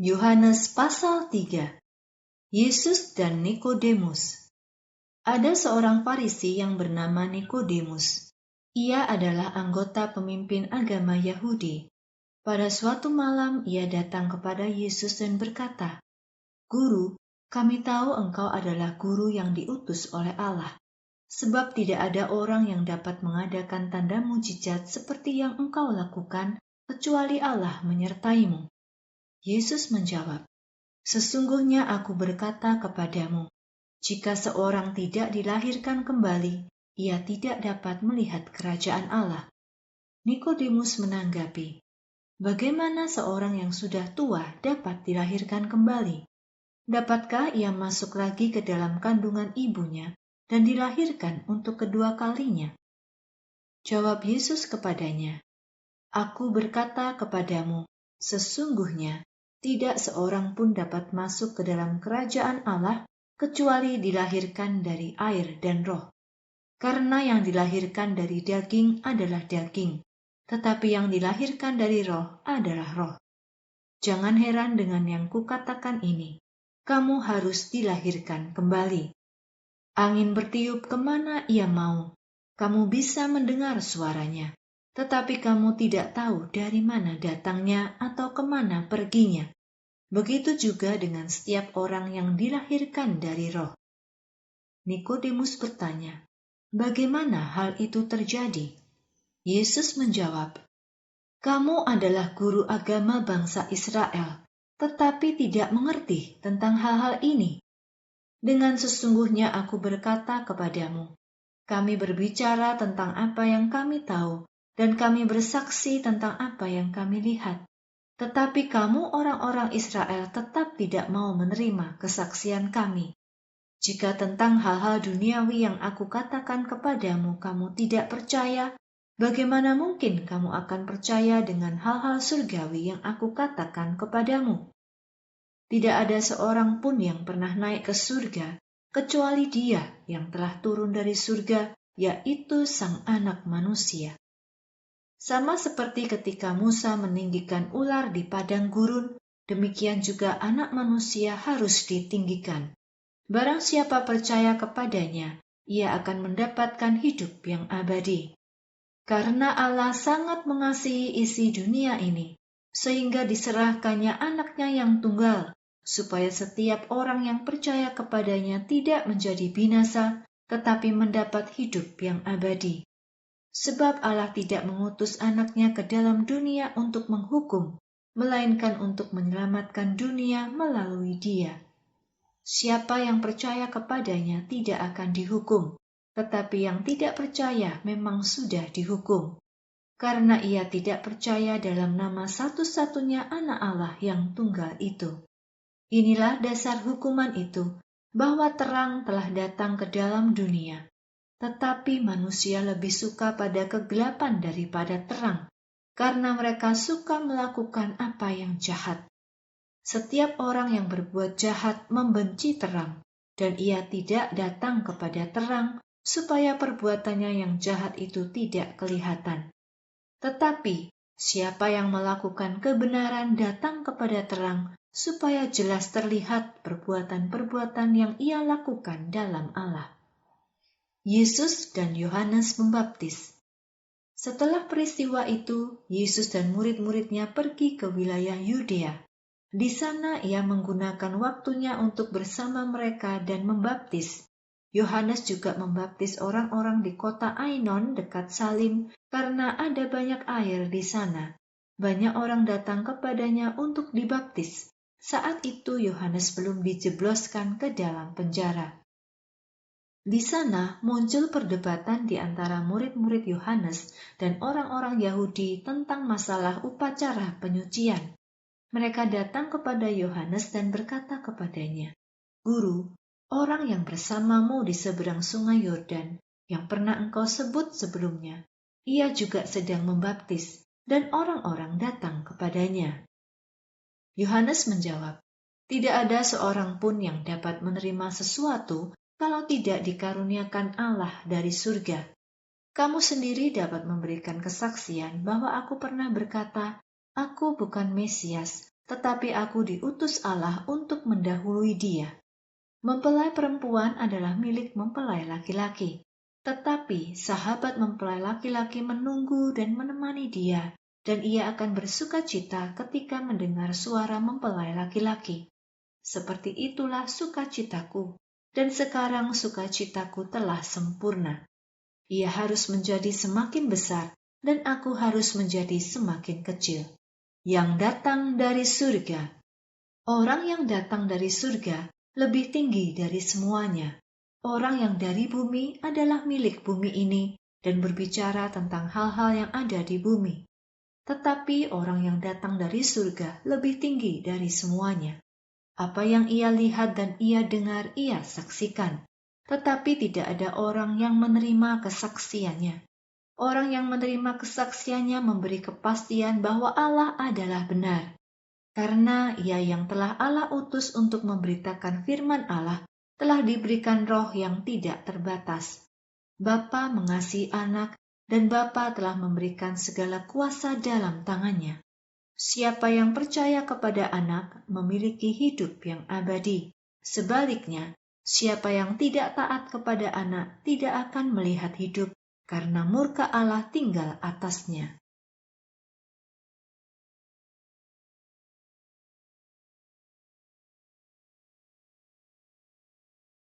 Yohanes pasal 3. Yesus dan Nikodemus. Ada seorang Farisi yang bernama Nikodemus. Ia adalah anggota pemimpin agama Yahudi. Pada suatu malam ia datang kepada Yesus dan berkata, "Guru, kami tahu engkau adalah guru yang diutus oleh Allah. Sebab tidak ada orang yang dapat mengadakan tanda mujizat seperti yang engkau lakukan, kecuali Allah menyertaimu." Yesus menjawab, "Sesungguhnya aku berkata kepadamu, jika seorang tidak dilahirkan kembali, ia tidak dapat melihat kerajaan Allah." Nikodemus menanggapi, "Bagaimana seorang yang sudah tua dapat dilahirkan kembali? Dapatkah ia masuk lagi ke dalam kandungan ibunya dan dilahirkan untuk kedua kalinya?" Jawab Yesus kepadanya, "Aku berkata kepadamu, sesungguhnya tidak seorang pun dapat masuk ke dalam kerajaan Allah kecuali dilahirkan dari air dan roh. Karena yang dilahirkan dari daging adalah daging, tetapi yang dilahirkan dari roh adalah roh. Jangan heran dengan yang kukatakan ini, kamu harus dilahirkan kembali. Angin bertiup kemana ia mau, kamu bisa mendengar suaranya, tetapi kamu tidak tahu dari mana datangnya atau kemana perginya. Begitu juga dengan setiap orang yang dilahirkan dari roh." Nikodemus bertanya, "Bagaimana hal itu terjadi?" Yesus menjawab, "Kamu adalah guru agama bangsa Israel, tetapi tidak mengerti tentang hal-hal ini. Dengan sesungguhnya aku berkata kepadamu, kami berbicara tentang apa yang kami tahu, dan kami bersaksi tentang apa yang kami lihat. Tetapi kamu orang-orang Israel tetap tidak mau menerima kesaksian kami. Jika tentang hal-hal duniawi yang aku katakan kepadamu kamu tidak percaya, bagaimana mungkin kamu akan percaya dengan hal-hal surgawi yang aku katakan kepadamu? Tidak ada seorang pun yang pernah naik ke surga, kecuali Dia yang telah turun dari surga, yaitu Sang Anak Manusia. Sama seperti ketika Musa meninggikan ular di padang gurun, demikian juga Anak Manusia harus ditinggikan. Barang siapa percaya kepadanya, ia akan mendapatkan hidup yang abadi. Karena Allah sangat mengasihi isi dunia ini, sehingga diserahkannya anaknya yang tunggal, supaya setiap orang yang percaya kepadanya tidak menjadi binasa, tetapi mendapat hidup yang abadi. Sebab Allah tidak mengutus anaknya ke dalam dunia untuk menghukum, melainkan untuk menyelamatkan dunia melalui Dia. Siapa yang percaya kepadanya tidak akan dihukum, tetapi yang tidak percaya memang sudah dihukum, karena ia tidak percaya dalam nama satu-satunya Anak Allah yang tunggal itu. Inilah dasar hukuman itu, bahwa terang telah datang ke dalam dunia, tetapi manusia lebih suka pada kegelapan daripada terang, karena mereka suka melakukan apa yang jahat. Setiap orang yang berbuat jahat membenci terang, dan ia tidak datang kepada terang, supaya perbuatannya yang jahat itu tidak kelihatan. Tetapi siapa yang melakukan kebenaran datang kepada terang, supaya jelas terlihat perbuatan-perbuatan yang ia lakukan dalam Allah. Yesus dan Yohanes membaptis. Setelah peristiwa itu, Yesus dan murid-muridnya pergi ke wilayah Yudea. Di sana ia menggunakan waktunya untuk bersama mereka dan membaptis. Yohanes juga membaptis orang-orang di kota Ainon dekat Salim karena ada banyak air di sana. Banyak orang datang kepadanya untuk dibaptis. Saat itu Yohanes belum dijebloskan ke dalam penjara. Di sana muncul perdebatan di antara murid-murid Yohanes dan orang-orang Yahudi tentang masalah upacara penyucian. Mereka datang kepada Yohanes dan berkata kepadanya, "Guru, orang yang bersamamu di seberang sungai Yordan, yang pernah engkau sebut sebelumnya, ia juga sedang membaptis, dan orang-orang datang kepadanya." Yohanes menjawab, "Tidak ada seorang pun yang dapat menerima sesuatu kalau tidak dikaruniakan Allah dari surga. Kamu sendiri dapat memberikan kesaksian bahwa aku pernah berkata, 'Aku bukan Mesias,' tetapi aku diutus Allah untuk mendahului dia. Mempelai perempuan adalah milik mempelai laki-laki, tetapi sahabat mempelai laki-laki menunggu dan menemani dia, dan ia akan bersuka cita ketika mendengar suara mempelai laki-laki. Seperti itulah sukacitaku, dan sekarang sukacitaku telah sempurna. Ia harus menjadi semakin besar, dan aku harus menjadi semakin kecil. Yang datang dari surga. Orang yang datang dari surga lebih tinggi dari semuanya. Orang yang dari bumi adalah milik bumi ini dan berbicara tentang hal-hal yang ada di bumi. Tetapi orang yang datang dari surga lebih tinggi dari semuanya. Apa yang ia lihat dan ia dengar, ia saksikan. Tetapi tidak ada orang yang menerima kesaksiannya. Orang yang menerima kesaksiannya memberi kepastian bahwa Allah adalah benar. Karena ia yang telah Allah utus untuk memberitakan firman Allah, telah diberikan roh yang tidak terbatas. Bapa mengasihi anak, dan Bapa telah memberikan segala kuasa dalam tangannya. Siapa yang percaya kepada anak memiliki hidup yang abadi. Sebaliknya, siapa yang tidak taat kepada anak tidak akan melihat hidup, karena murka Allah tinggal atasnya.